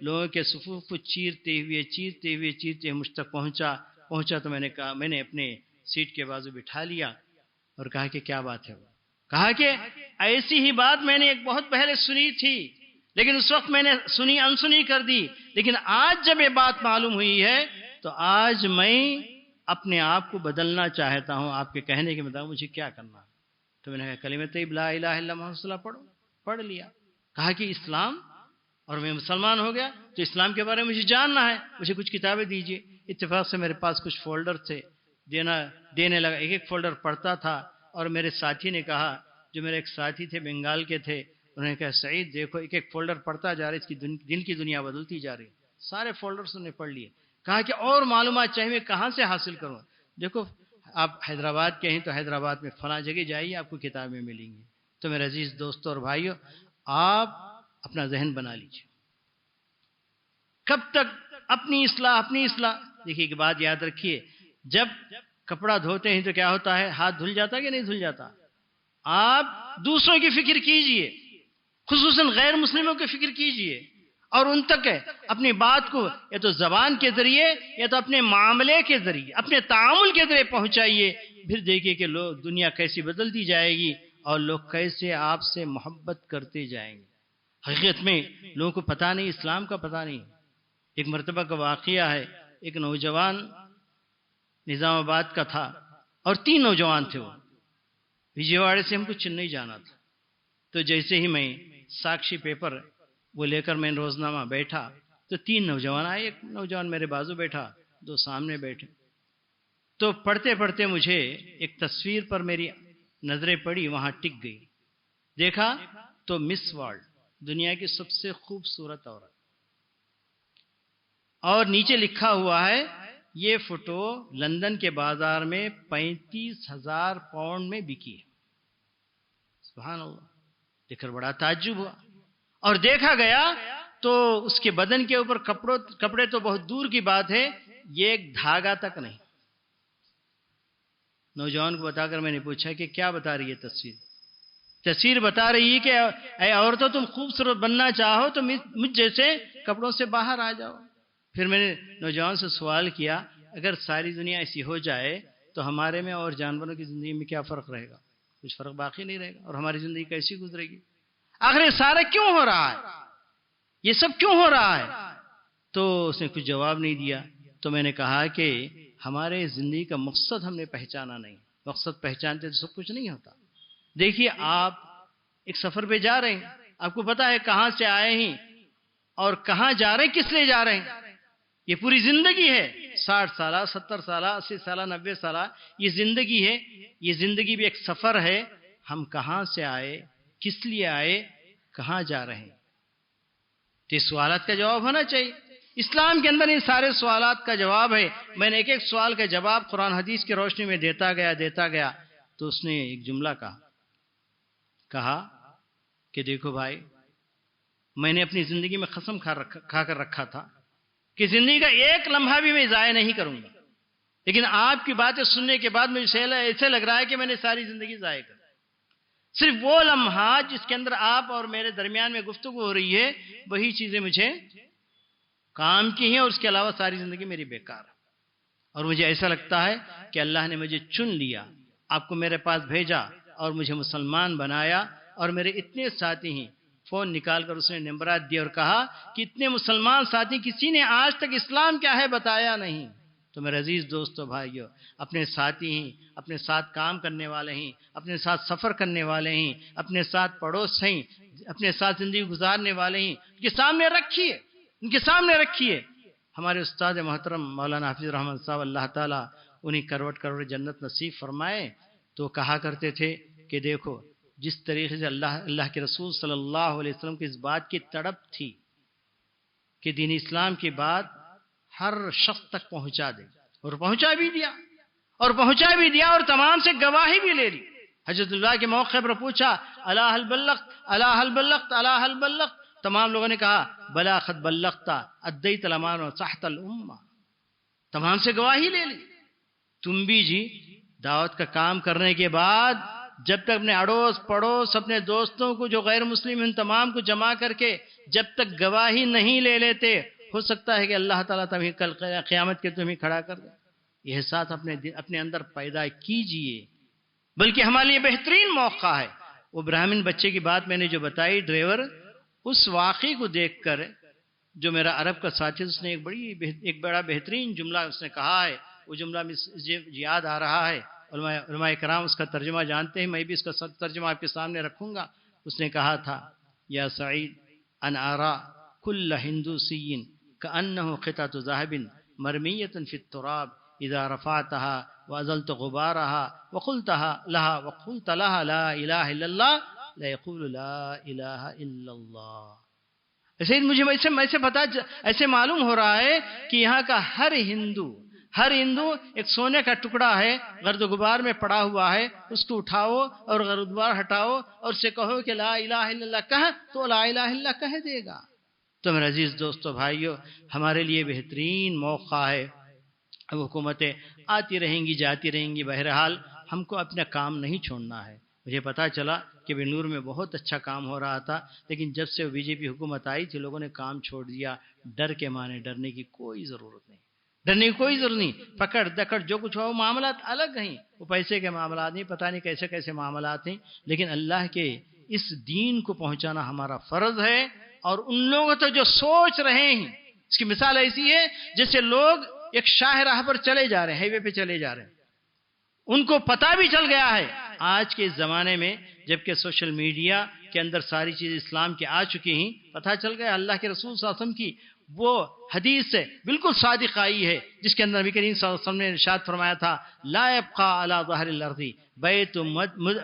لوگوں کے صفوف کو چیرتے ہوئے مجھ تک پہنچا تو میں نے کہا، میں نے اپنے سیٹ کے بازو بٹھا لیا اور کہا کہ کیا بات ہے؟ کہا کہ ایسی ہی بات میں نے ایک بہت پہلے سنی تھی، لیکن اس وقت میں نے انسنی کر دی، لیکن آج جب یہ بات معلوم ہوئی ہے تو آج میں اپنے آپ کو بدلنا چاہتا ہوں، آپ کے کہنے کے مطابق مجھے کیا کرنا ہے؟ تو میں نے کہا کلمہ طیب لا الہ الا اللہ محمد رسول اللہ پڑھو، پڑھ لیا۔ کہا کہ اسلام، اور میں مسلمان ہو گیا تو اسلام کے بارے میں مجھے جاننا ہے، مجھے کچھ کتابیں دیجیے۔ اتفاق سے میرے پاس کچھ فولڈر تھے، دینے لگا، ایک فولڈر پڑھتا تھا، اور میرے ساتھی نے کہا، جو میرے ایک ساتھی تھے بنگال کے تھے، انہوں نے کہا سعید دیکھو ایک فولڈر پڑھتا جا رہا ہے، اس کی دل کی دنیا بدلتی جا رہی ہے۔ سارے فولڈرز انہوں نے پڑھ لیے۔ کہا کہ اور معلومات چاہیے، میں کہاں سے حاصل کروں؟ دیکھو آپ حیدرآباد کے ہیں تو حیدرآباد میں فلاں جگہ جائیے، آپ کو کتابیں ملیں گی۔ تو میرے عزیز دوستوں اور بھائیوں، آپ اپنا ذہن بنا لیجیے۔ کب تک اپنی اصلاح؟ دیکھیے ایک بات یاد رکھیے، جب کپڑا دھوتے ہیں تو کیا ہوتا ہے؟ ہاتھ دھل جاتا ہے کہ نہیں دھل جاتا؟ آپ دوسروں کی فکر کیجئے، خصوصاً غیر مسلموں کی فکر کیجئے، اور ان تک اپنی بات کو یا تو زبان کے ذریعے یا تو اپنے معاملے کے ذریعے، اپنے تعامل کے ذریعے پہنچائیے۔ پھر دیکھیے کہ لوگ، دنیا کیسی بدلتی جائے گی اور لوگ کیسے آپ سے محبت کرتے جائیں گے۔ حقیقت میں لوگوں کو پتہ نہیں، اسلام کا پتہ نہیں۔ ایک مرتبہ کا واقعہ ہے، ایک نوجوان نظام آباد کا تھا اور 3 نوجوان تھے، وہ وجے واڑے سے ہم کو چنئی جانا تھا۔ تو جیسے ہی میں ساکشی پیپر وہ لے کر میں روزنامہ بیٹھا تو 3 نوجوان آئے، ایک نوجوان میرے بازو بیٹھا، 2 سامنے بیٹھے۔ تو پڑھتے پڑھتے مجھے ایک تصویر پر میری نظریں پڑی، وہاں ٹک گئی۔ دیکھا تو مس ورلڈ، دنیا کی سب سے خوبصورت عورت، اور نیچے لکھا ہوا ہے یہ فوٹو لندن کے بازار میں 35,000 پاؤنڈ میں بکی ہے۔ سبحان اللہ، دیکھ کر بڑا تعجب ہوا، اور دیکھا گیا تو اس کے بدن کے اوپر کپڑے تو بہت دور کی بات ہے، یہ ایک دھاگا تک نہیں۔ نوجوان کو بتا کر میں نے پوچھا کہ کیا بتا رہی ہے تصویر بتا رہی ہے کہ اے عورتوں، تم خوبصورت بننا چاہو تو مجھ جیسے کپڑوں سے باہر آ جاؤ۔ پھر میں نے نوجوان سے سوال کیا، اگر ساری دنیا ایسی ہو جائے تو ہمارے میں اور جانوروں کی زندگی میں کیا فرق رہے گا؟ کچھ فرق باقی نہیں رہے گا، اور ہماری زندگی کیسی گزرے گی؟ آخر یہ سارا کیوں ہو رہا ہے؟ یہ سب کیوں ہو رہا ہے؟ تو اس نے کچھ جواب نہیں دیا۔ تو میں نے کہا کہ ہمارے زندگی کا مقصد ہم نے پہچانا نہیں، مقصد پہچانتے تو سب کچھ نہیں ہوتا۔ دیکھیے آپ ایک سفر پہ جا رہے ہیں، آپ کو پتا ہے کہاں سے آئے ہیں اور کہاں جا رہے ہیں، کس لیے جا رہے ہیں۔ یہ پوری زندگی ہے، 60 سالہ، 70 سالہ، 80 سالہ، 90 سالہ، یہ زندگی ہے۔ یہ زندگی بھی ایک سفر ہے۔ ہم کہاں سے آئے، کس لیے آئے، کہاں جا رہے ہیں؟ تو اس سوالات کا جواب ہونا چاہیے۔ اسلام کے اندر ان سارے سوالات کا جواب ہے۔ میں نے ایک سوال کا جواب قرآن حدیث کی روشنی میں دیتا گیا تو اس نے ایک جملہ کہا کہ دیکھو بھائی، میں نے اپنی زندگی میں قسم کھا کر رکھا تھا کہ زندگی کا ایک لمحہ بھی میں ضائع نہیں کروں گا، لیکن آپ کی باتیں سننے کے بعد مجھے ایسے لگ رہا ہے کہ میں نے ساری زندگی ضائع کر دی۔ صرف وہ لمحات جس کے اندر آپ اور میرے درمیان میں گفتگو ہو رہی ہے، وہی چیزیں مجھے کام کی ہیں، اور اس کے علاوہ ساری زندگی میری بیکار ہے۔ اور مجھے ایسا لگتا ہے کہ اللہ نے مجھے چن لیا، آپ کو میرے پاس بھیجا اور مجھے مسلمان بنایا، اور میرے اتنے ساتھی ہیں، فون نکال کر اس نے نمبرات دی اور کہا کہ اتنے مسلمان ساتھی کسی نے آج تک اسلام کیا ہے بتایا نہیں۔ تو میرے عزیز دوستو بھائیو، اپنے ساتھی ہیں، اپنے ساتھ کام کرنے والے ہیں، اپنے ساتھ سفر کرنے والے ہیں، اپنے ساتھ پڑوس ہیں، اپنے ساتھ زندگی گزارنے والے ہیں، ان کے سامنے رکھیے۔ ہمارے استاد محترم مولانا حافظ رحمت صاحب، اللہ تعالیٰ انہیں کروٹ کروٹ جنت نصیب فرمائے، تو کہا کرتے تھے کہ دیکھو جس طریقے سے اللہ کے رسول صلی اللہ علیہ وسلم کی اس بات کی تڑپ تھی کہ دین اسلام کی بات ہر شخص تک پہنچا دے، اور پہنچا بھی دیا اور تمام سے گواہی بھی لے لی۔ حجۃ اللہ کے موقع پر پوچھا، الا هل بلغت، الا هل بلغت، الا هل بلغت؟ تمام لوگوں نے کہا بلا قد بلغت، ادیت الامانہ ونصحت الامہ، تمام سے گواہی لے لی۔ تم بھی جی دعوت کا کام کرنے کے بعد جب تک اپنے اڑوس پڑوس اپنے دوستوں کو جو غیر مسلم ان تمام کو جمع کر کے جب تک گواہی نہیں لے لیتے، ہو سکتا ہے کہ اللہ تعالیٰ تمہیں کل قیامت کے تمہیں کھڑا کر دے۔ یہ احساس اپنے اندر پیدا کیجئے، بلکہ ہمارے لیے بہترین موقع ہے۔ وہ براہمن بچے کی بات میں نے جو بتائی، ڈرائیور، اس واقعے کو دیکھ کر جو میرا عرب کا ساتھی، اس نے ایک بڑا بہترین جملہ اس نے کہا ہے، وہ جملہ مجھے یاد آ رہا ہے، علماء کرام اس کا ترجمہ جانتے ہیں، میں بھی اس کا ترجمہ آپ کے سامنے رکھوں گا۔ اس نے کہا تھا، یا سعید ان ارا کل ہندوسی کانہ قطعۃ ذهب مرمیۃ فی التراب اذا رفعتها وازلت غبارها وقلت لها لا الہ الا اللہ لا يقول لا الہ الا اللہ۔ ایسے معلوم ہو رہا ہے کہ یہاں کا ہر ہندو ایک سونے کا ٹکڑا ہے، گرد و غبار میں پڑا ہوا ہے، اس کو اٹھاؤ اور گرد و غبار ہٹاؤ اور اسے کہو کہ لا الہ الا اللہ کہہ، تو لا الہ الا اللہ کہہ دے گا۔ تو میرے عزیز دوستو بھائیو، ہمارے لیے بہترین موقع ہے۔ اب حکومتیں آتی رہیں گی جاتی رہیں گی، بہرحال ہم کو اپنا کام نہیں چھوڑنا ہے۔ مجھے پتا چلا کہ بنور میں بہت اچھا کام ہو رہا تھا، لیکن جب سے بی جے پی حکومت آئی تھی لوگوں نے کام چھوڑ دیا۔ ڈر کے معنی ڈرنے کی کوئی ضرورت نہیں، پکڑ دکڑ جو کچھ ہوا، وہ معاملات الگ ہیں، وہ پیسے کے معاملات نہیں، پتہ نہیں کیسے کیسے معاملات ہیں، لیکن اللہ کے اس دین کو پہنچانا ہمارا فرض ہے۔ اور ان لوگوں تو جو سوچ رہے ہیں، اس کی مثال ایسی ہے جیسے لوگ ایک شاہ راہ پر چلے جا رہے ہیں، ہائی وے پہ چلے جا رہے ہیں، ان کو پتہ بھی چل گیا ہے آج کے اس زمانے میں، جبکہ سوشل میڈیا کے اندر ساری چیز اسلام کی آ چکی ہیں، پتہ چل گیا اللہ کے رسول صلی اللہ علیہ وسلم کی وہ حدیث سے بالکل صادق آئی ہے، جس کے اندر نبی کریم صلی اللہ علیہ وسلم نے ارشاد فرمایا تھا، لا يبقى على ظهر الارض بیت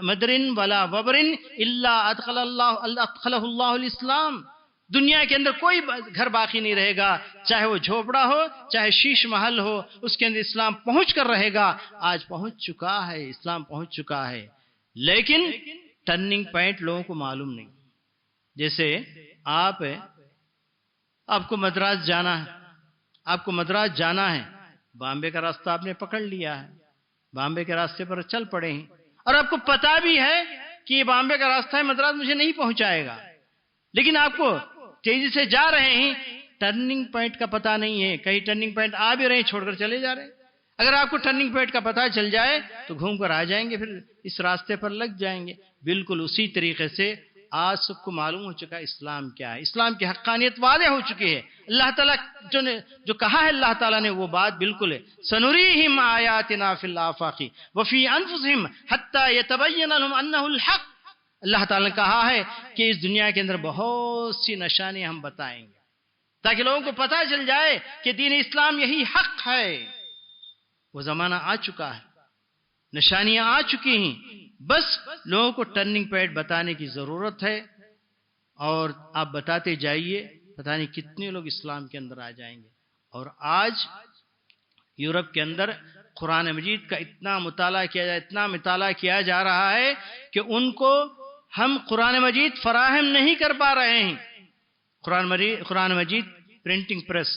مدر ولا وبر الا ادخله اللہ الاسلام۔ دنیا کے اندر کوئی گھر باقی نہیں رہے گا، چاہے وہ جھوپڑا ہو چاہے شیش محل ہو، اس کے اندر اسلام پہنچ کر رہے گا۔ آج پہنچ چکا ہے، اسلام پہنچ چکا ہے، لیکن ٹرننگ پوائنٹ لوگوں کو معلوم نہیں۔ جیسے آپ کو مدراس جانا ہے، بامبے کا راستہ آپ نے پکڑ لیا ہے، بامبے کے راستے پر چل پڑے ہیں، اور آپ کو پتا بھی ہے کہ یہ بامبے کا راستہ ہے، مدراس مجھے نہیں پہنچائے گا، لیکن آپ کو تیزی سے جا رہے ہیں، ٹرننگ پوائنٹ کا پتہ نہیں ہے، کہیں ٹرننگ پوائنٹ آ بھی رہے ہیں چھوڑ کر چلے جا رہے ہیں۔ اگر آپ کو ٹرننگ پوائنٹ کا پتہ چل جائے تو گھوم کر آ جائیں گے، پھر اس راستے پر لگ جائیں گے۔ بالکل اسی طریقے سے آج سب کو معلوم ہو چکا اسلام کیا ہے، اسلام کی حقانیت واضح ہو چکی ہے۔ اللہ تعالیٰ جو کہا ہے اللہ تعالیٰ نے وہ بات بالکل ہے، سنریہم آیاتنا فی الآفاق وفی انفسہم حتی یتبین لہم انہ الحق۔ اللہ تعالیٰ نے کہا ہے کہ اس دنیا کے اندر بہت سی نشانیاں ہم بتائیں گے تاکہ لوگوں کو پتہ چل جائے کہ دین اسلام یہی حق ہے۔ وہ زمانہ آ چکا ہے، نشانیاں آ چکی ہیں، بس لوگوں کو ٹرننگ پوائنٹ بتانے کی ضرورت ہے، اور آپ بتاتے جائیے، پتہ نہیں کتنے لوگ اسلام کے اندر آ جائیں گے۔ اور آج یورپ کے اندر قرآن مجید کا اتنا مطالعہ کیا جا رہا ہے کہ ان کو ہم قرآن مجید فراہم نہیں کر پا رہے ہیں۔ قرآن مجید پرنٹنگ پریس،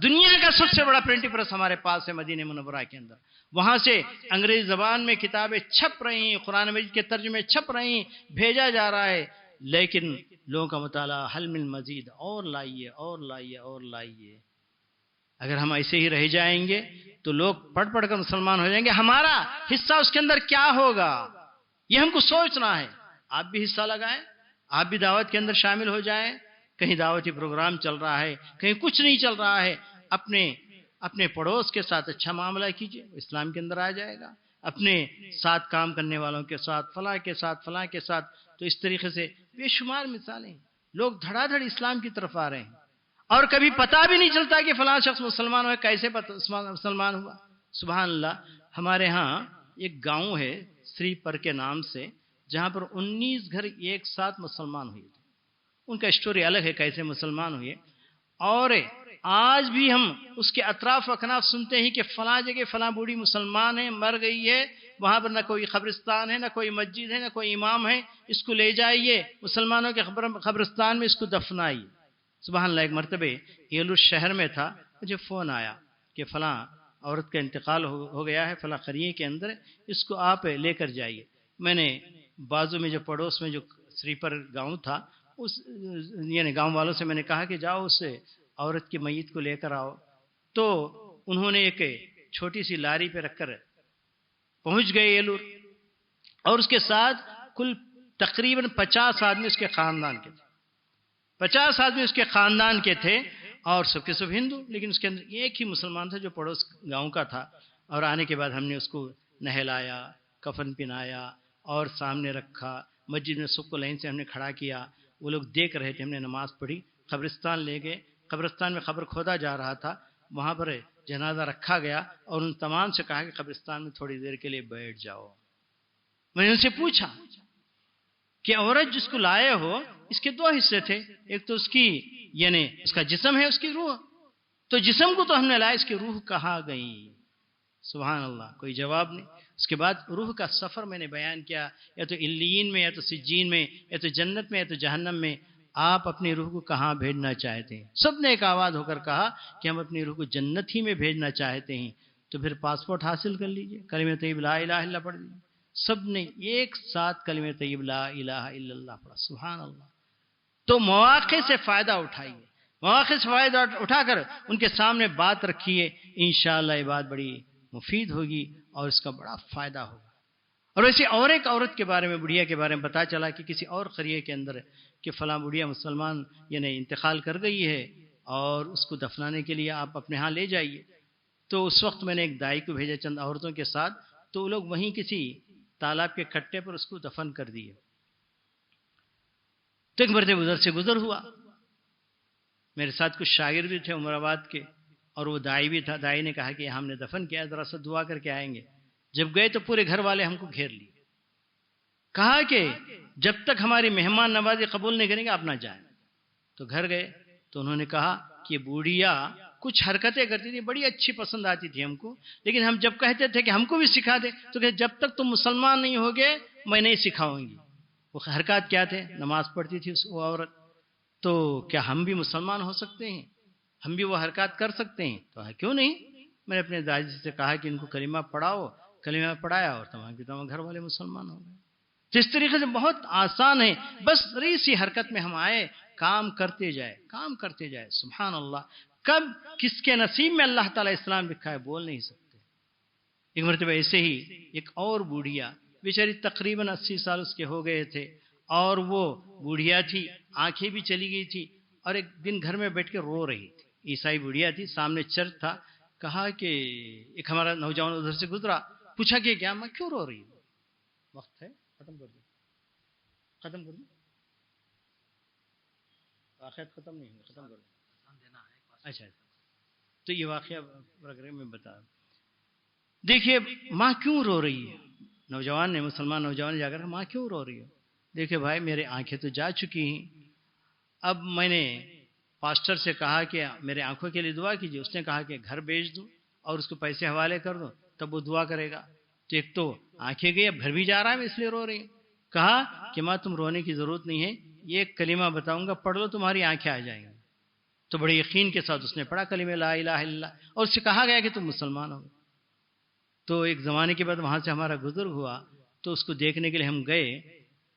دنیا کا سب سے بڑا پرنٹنگ پریس ہمارے پاس ہے مدینہ منورہ کے اندر۔ وہاں سے انگریزی زبان میں کتابیں چھپ رہی ہیں، قرآن مجید کے ترجمے چھپ رہے ہیں، بھیجا جا رہا ہے، لیکن لوگوں کا مطالعہ حل من مزید، اور لائیے۔ اگر ہم ایسے ہی رہ جائیں گے تو لوگ پڑھ کر مسلمان ہو جائیں گے، ہمارا حصہ اس کے اندر کیا ہوگا، یہ ہم کو سوچنا ہے۔ آپ بھی حصہ لگائیں، آپ بھی دعوت کے اندر شامل ہو جائیں۔ کہیں دعوتی پروگرام چل رہا ہے، کہیں کچھ نہیں چل رہا ہے، اپنے پڑوس کے ساتھ اچھا معاملہ کیجئے، اسلام کے اندر آ جائے گا۔ اپنے ساتھ کام کرنے والوں کے ساتھ، فلاں کے ساتھ، تو اس طریقے سے بے شمار مثالیں، لوگ دھڑا دھڑ اسلام کی طرف آ رہے ہیں، اور کبھی پتہ بھی نہیں چلتا کہ فلاں شخص مسلمان ہوا، کیسے مسلمان ہوا۔ سبحان اللہ، ہمارے ہاں ایک گاؤں ہے سری پر کے نام سے، جہاں پر 19 گھر ایک ساتھ مسلمان ہوئے تھے۔ ان کا اسٹوری الگ ہے کیسے مسلمان ہوئے، اور آج بھی ہم اس کے اطراف و اکناف سنتے ہیں کہ فلاں جگہ فلاں بوڑھی مسلمان ہے، مر گئی ہے، وہاں پر نہ کوئی قبرستان ہے، نہ کوئی مسجد ہے، نہ کوئی امام ہے، اس کو لے جائیے مسلمانوں کے قبرستان میں اس کو دفنائیے۔ سبحان اللہ، ایک مرتبہ ایلو شہر میں تھا، مجھے فون آیا کہ فلاں عورت کا انتقال ہو گیا ہے فلاں قریے کے اندر، اس کو آپ لے کر جائیے۔ میں نے بازو میں جو پڑوس میں جو سریپر گاؤں تھا اس یعنی گاؤں والوں سے میں نے کہا کہ جاؤ اس عورت کی میت کو لے کر آؤ. تو انہوں نے ایک چھوٹی سی لاری پہ رکھ کر پہنچ گئے ایلور، اور اس کے ساتھ کل تقریباً 50 آدمی اس کے خاندان کے تھے. 50 آدمی اس کے خاندان کے تھے اور سب کے سب ہندو، لیکن اس کے اندر ایک ہی مسلمان تھا جو پڑوس گاؤں کا تھا. اور آنے کے بعد ہم نے اس کو نہلایا، کفن پہنایا اور سامنے رکھا. مسجد میں سب کو لائن سے ہم نے کھڑا کیا. وہ لوگ دیکھ رہے تھے، ہم نے نماز پڑھی. قبرستان لے گئے. قبرستان میں قبر کھودا جا رہا تھا، وہاں پر جنازہ رکھا گیا اور ان تمام سے کہا کہ قبرستان میں تھوڑی دیر کے لیے بیٹھ جاؤ. میں نے ان سے پوچھا کہ عورت جس کو لائے ہو اس کے 2 حصے تھے، ایک تو اس کی یعنی اس کا جسم ہے، اس کی روح. تو جسم کو تو ہم نے لایا، اس کی روح کہاں گئی؟ سبحان اللہ، کوئی جواب نہیں. اس کے بعد روح کا سفر میں نے بیان کیا، یا تو علیین میں، یا تو سجین میں، یا تو جنت میں، یا تو جہنم میں. آپ اپنی روح کو کہاں بھیجنا چاہتے ہیں؟ سب نے ایک آواز ہو کر کہا کہ ہم اپنی روح کو جنت ہی میں بھیجنا چاہتے ہیں. تو پھر پاسپورٹ حاصل کر لیجئے، کلمہ طیب لا الہ الا اللہ پڑھ لیجئے. سب نے ایک ساتھ کلمہ طیب لا الہ الا اللہ پڑھا. سبحان اللہ. تو مواقع سے فائدہ اٹھائیے، مواقع سے فائدہ اٹھا کر ان کے سامنے بات رکھیے. انشاءاللہ یہ بات بڑی مفید ہوگی اور اس کا بڑا فائدہ ہوگا. اور ویسے اور ایک عورت کے بارے میں، بڑھیا کے بارے میں پتا چلا کہ کسی اور قریے کے اندر کہ فلاں بڑھیا مسلمان یعنی انتقال کر گئی ہے اور اس کو دفنانے کے لیے آپ اپنے ہاں لے جائیے. تو اس وقت میں نے ایک دائی کو بھیجا چند عورتوں کے ساتھ. تو وہ لوگ وہیں کسی تالاب کے کٹے پر اس کو دفن کر دیے. تو ایک مرتبہ ادھر سے گزر ہوا، میرے ساتھ کچھ شاگرد بھی تھے عمر آباد کے، اور وہ دائی بھی تھا. دائی نے کہا کہ ہم نے دفن کیا، ذرا سا دعا کر کے آئیں گے. جب گئے تو پورے گھر والے ہم کو گھیر لیے. کہا کہ جب تک ہماری مہمان نوازی قبول نہیں کریں گے آپ نہ جائیں. تو گھر گئے تو انہوں نے کہا کہ بوڑھیا کچھ حرکتیں کرتی تھی، بڑی اچھی پسند آتی تھی ہم کو، لیکن ہم جب کہتے تھے کہ ہم کو بھی سکھا دے تو کہ جب تک تم مسلمان نہیں ہوگے میں نہیں سکھاؤں گی. وہ حرکات کیا تھے؟ نماز پڑھتی تھی وہ عورت. تو کیا ہم بھی مسلمان ہو سکتے ہیں؟ ہم بھی وہ حرکات کر سکتے ہیں؟ تو کیوں نہیں. میں نے اپنے دادا سے کہا کہ ان کو کلمہ پڑھاؤ. کلمہ پڑھایا اور تمام کے تمام گھر والے مسلمان ہو گئے. تو اس طریقے سے بہت آسان ہے، بس ذری سی حرکت میں ہم آئے، کام کرتے جائے، کام کرتے جائے. سبحان اللہ. کب کس کے نصیب میں اللہ تعالیٰ اسلام لکھا ہے بول نہیں سکتے. ایک مرتبہ ایسے ہی ایک اور بوڑھیا بیچاری تقریباً 80 سال اس کے ہو گئے تھے، اور وہ بوڑھیا تھی، آنکھیں بھی چلی گئی تھی، اور ایک دن گھر میں بیٹھ کے رو رہی تھی. عیسائی بوڑھیا تھی، سامنے چرچ تھا. کہا کہ ایک ہمارا نوجوان ادھر سے گزرا، پوچھا کہ کیا میں کیوں رو رہی ہوں؟ وقت ہے ختم کر دوں، ختم کر دوں، واقعات ختم نہیں ہوئے، ختم کر دوں. اچھا تو یہ واقعہ میں بتا. دیکھیے ماں کیوں رو رہی ہے؟ نوجوان نے، مسلمان نوجوان نے جا کر ماں کیوں رو رہی ہے؟ دیکھیں بھائی میرے آنکھیں تو جا چکی ہیں، اب میں نے پاسٹر سے کہا کہ میرے آنکھوں کے لیے دعا کیجیے. اس نے کہا کہ گھر بیچ دوں اور اس کو پیسے حوالے کر دوں تب وہ دعا کرے گا. تو ایک تو آنکھیں گئی، اب گھر بھی جا رہا ہے، میں اس لیے رو رہی ہوں. کہا کہ ماں تم رونے کی ضرورت نہیں ہے، یہ ایک کلمہ بتاؤں گا پڑھ لو تمہاری آنکھیں آ جائیں گی. تو بڑے یقین کے ساتھ اس نے پڑھا کلمہ لا الہ الا اللہ، اور اس سے کہا گیا کہ تم مسلمان ہو. تو ایک زمانے کے بعد وہاں سے ہمارا گزر ہوا، تو اس کو دیکھنے کے لیے ہم گئے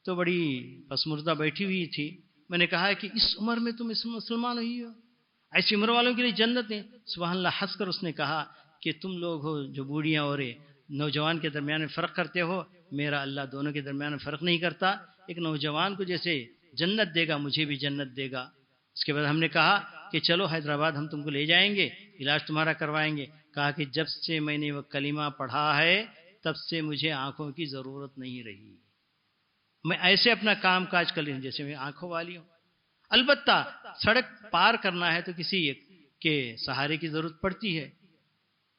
تو بڑی پسمردہ بیٹھی ہوئی تھی. میں نے کہا کہ اس عمر میں تم مسلمان ہوئی ہو، ایسی عمر والوں کے لیے جنت ہے. سبحان اللہ. ہنس کر اس نے کہا کہ تم لوگ ہو جو بوڑھیاں اور نوجوان کے درمیان میں فرق کرتے ہو، میرا اللہ دونوں کے درمیان میں فرق نہیں کرتا. ایک نوجوان کو جیسے جنت دے گا مجھے بھی جنت دے گا. اس کے بعد ہم نے کہا کہ چلو حیدرآباد ہم تم کو لے جائیں گے، علاج تمہارا کروائیں گے. کہا کہ جب سے میں نے وہ کلمہ پڑھا ہے تب سے مجھے آنکھوں کی ضرورت نہیں رہی، میں ایسے اپنا کام کاج کر لوں جیسے میں آنکھوں والی ہوں. البتہ سڑک پار کرنا ہے تو کسی کے سہارے کی ضرورت پڑتی ہے.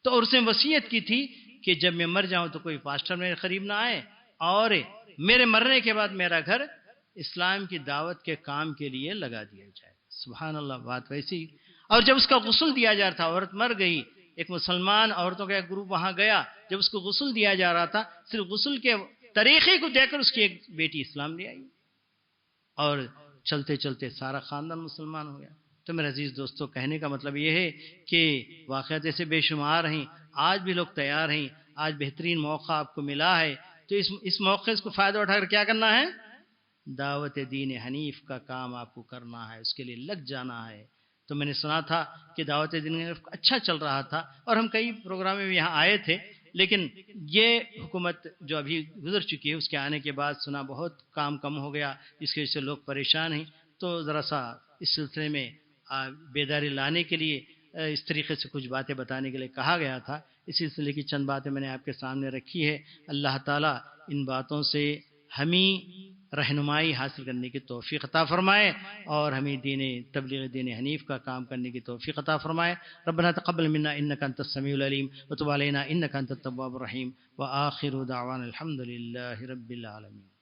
تو اور اس نے وصیت کی تھی کہ جب میں مر جاؤں تو کوئی پاسٹر میرے قریب نہ آئے، اور میرے مرنے کے بعد میرا گھر اسلام کی دعوت کے کام کے لیے لگا دیا جائے. سبحان اللہ. بات ویسی. اور جب اس کا غسل دیا جا رہا تھا، عورت مر گئی، ایک مسلمان عورتوں کا ایک گروپ وہاں گیا. جب اس کو غسل دیا جا رہا تھا، صرف غسل کے طریقے کو دیکھ کر اس کی ایک بیٹی اسلام لے آئی، اور چلتے چلتے سارا خاندان مسلمان ہو گیا. تو میرے عزیز دوستو، کہنے کا مطلب یہ ہے کہ واقعات ایسے بے شمار ہیں، آج بھی لوگ تیار ہیں. آج بہترین موقع آپ کو ملا ہے تو اس موقع کو فائدہ اٹھا کر کیا کرنا ہے؟ دعوت دین حنیف کا کام آپ کو کرنا ہے، اس کے لیے لگ جانا ہے۔ تو میں نے سنا تھا کہ دعوت دین حنیف اچھا چل رہا تھا اور ہم کئی پروگرام میں یہاں آئے تھے، لیکن یہ حکومت جو ابھی گزر چکی ہے اس کے آنے کے بعد سنا بہت کام کم ہو گیا، جس کی وجہ سے لوگ پریشان ہیں۔ تو ذرا سا اس سلسلے میں بیداری لانے کے لیے اس طریقے سے کچھ باتیں بتانے کے لیے کہا گیا تھا۔ اس سلسلے کی چند باتیں میں نے آپ کے سامنے رکھی ہے۔ اللہ تعالیٰ ان باتوں سے ہمیں رہنمائی حاصل کرنے کی توفیق عطا فرمائے اور ہمیں تبلیغ دین حنیف کا کام کرنے کی توفیق عطا فرمائے۔ ربنا تقبل منا انک انت السمیع العلیم وتب علینا انک انت التواب الرحیم وآخر دعوانا الحمد للہ رب العالمین۔